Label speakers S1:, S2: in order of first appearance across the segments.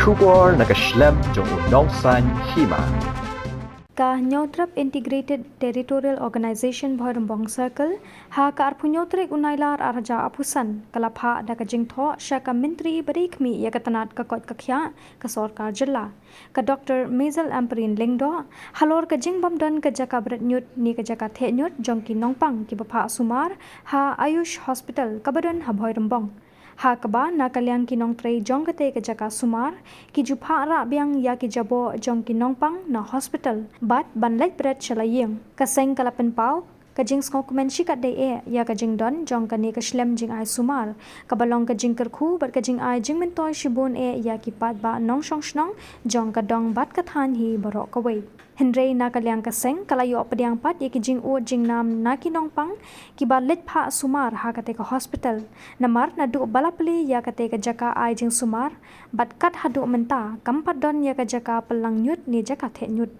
S1: Shubor nakaslem jong Nongpang Hima.
S2: Ka Nyotrap Integrated Territorial Organization Bhoirymbong Circle ha ka arpunyotrek unailar arja apusan kalapha da ka jingtho syaka menteri berikmi ya katanat ka kot kakhya ka sarkar jilla ka Dr. Mezel Amperin Lengdo halor ka jingbam don ka jaka bret nyut ni ka jaka the nyut jongki Nongpang ki bapha sumar ha Ayush Hospital kabadon ha Bhoirymbong ha kaba na kalyang kinong trei Jong kate ka jaka sumar ki jupha ra biang ya ki Jaboh Jong ki Nongpang na hospital bat banlet bret chala Ïing kaseng kalapen pau kajing skong kumen shikat de ya kajing don Jong ka ni ka shlem jing ai sumar kabalong kajing kerkhu bat kajing ai jing mentoy shibun ya ki pat ba nong shong shnong Jong ka dong bat kathan hi borok kawai Henry na kalyang kaseng kalayo padiang pat ye ki jing u jing nam na ki Nongpang ki ba let pha sumar ha kate ka hospital namar na du balapli ya kate ka jaka ai jing sumar bat kat hadu menta kampat don ya ka jaka pelang nyut ni jaka the nyut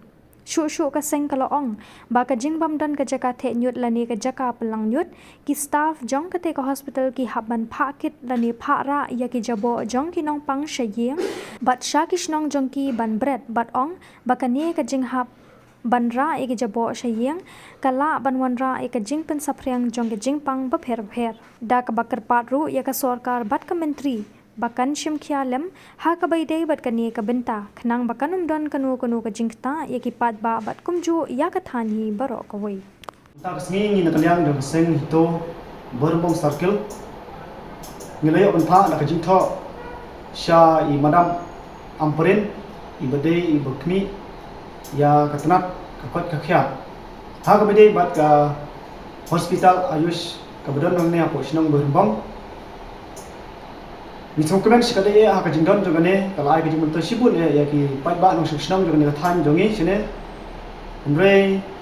S2: shu kaseng kalaong ba ka jing bam don ka jaka the nyut lani ka jaka pelang nyut ki staff Jong kate ka hospital ki haban pha kit lani pha ra ya ki Jaboh Jong ki Nongpang Ïing bat shakish nong Jong ki ban bret bat ong ba ka ni ka jing hap ban ra e ki Jaboh Ïing kala ban wan ra e ka jing pen sapriang Jong ki jing pang ba pher da ka bakar pat ru ya ka sarkar bat ka menteri bakan shim khialem ha ka baidei bat kani ka benta khnang bakanum don kanu ka jingta ya ki pat ba bat kumju ya ka thani baro ka wai
S3: ta kasngi ni na kalyang do seng hito Bhoirymbong circle ngilayo ban pha na ka jingtho sha I madam amperin I badei I bakmi ya katanat ka kot ka khya ha ka badei bat ka hospital Ayush ka badon nang ne apo shinong Bhoirymbong ni songkemen sikade ha ka jingdon jogane kala ai ka jingmon to sibun ya ki pai ba nong shnong jogane ka than jongi sine umre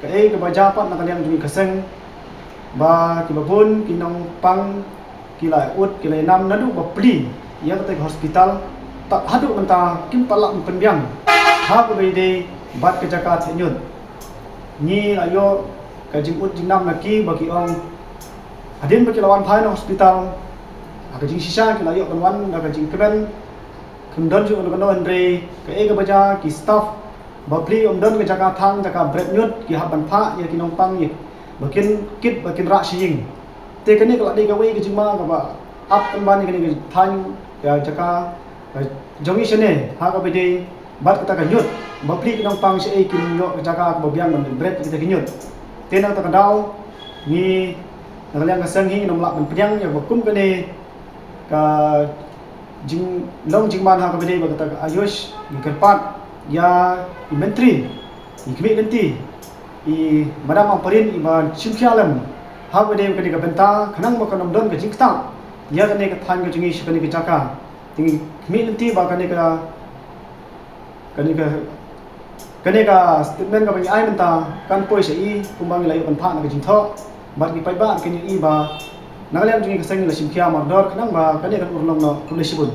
S3: ka ka baja pat na kalyang jongi kaseng ba ki babun ki Nongpang ki lai ut ki lai nam nadu ba pli ya ka hospital tak hadu menta kim palak penbiang ha ka beide bat ka jaka thenyun ni ayo ka jingut jingnam naki ba ki ong adin ba ki lawan phai na hospital ka jing sisa ki layo banwan ka jing keben kumdon ju ono andre ka baja ki staff bapli omdon ka jaka thang jaka bret nyut ki haban pha ya ki Nongpang ye bakin kit bakin ra Ïing te kani ka dei ka wei ki jingma ka ba up ban ni kani thang ya jaka jongi sene ha ka bede bat ka ka nyut bapli ki Nongpang se ki yo jaka ka biang ban bret ki ki nyut te nang ta ka daw ni nalang ka sang hi nomlak ban piang ya bakum kani ka jing long jingman ha ka bede ba ka Ayush ni kerpat ya I menteri I kmi nanti I madam amperin I ba chimkhialam ha bede ka ka benta khanang ba ka nomdon ka jingta ya ka ne ka than ka jingi shikani ka jaka tingi kmi nanti ba ka ne ka statement ka ba ai menta kan poi se I kumbang lai ban pha na ka jingtho bat ki pai ba ka ni I ba Nagalang jingi kaseng la simkia mardor kanang ba kani kan urlong no kulesibun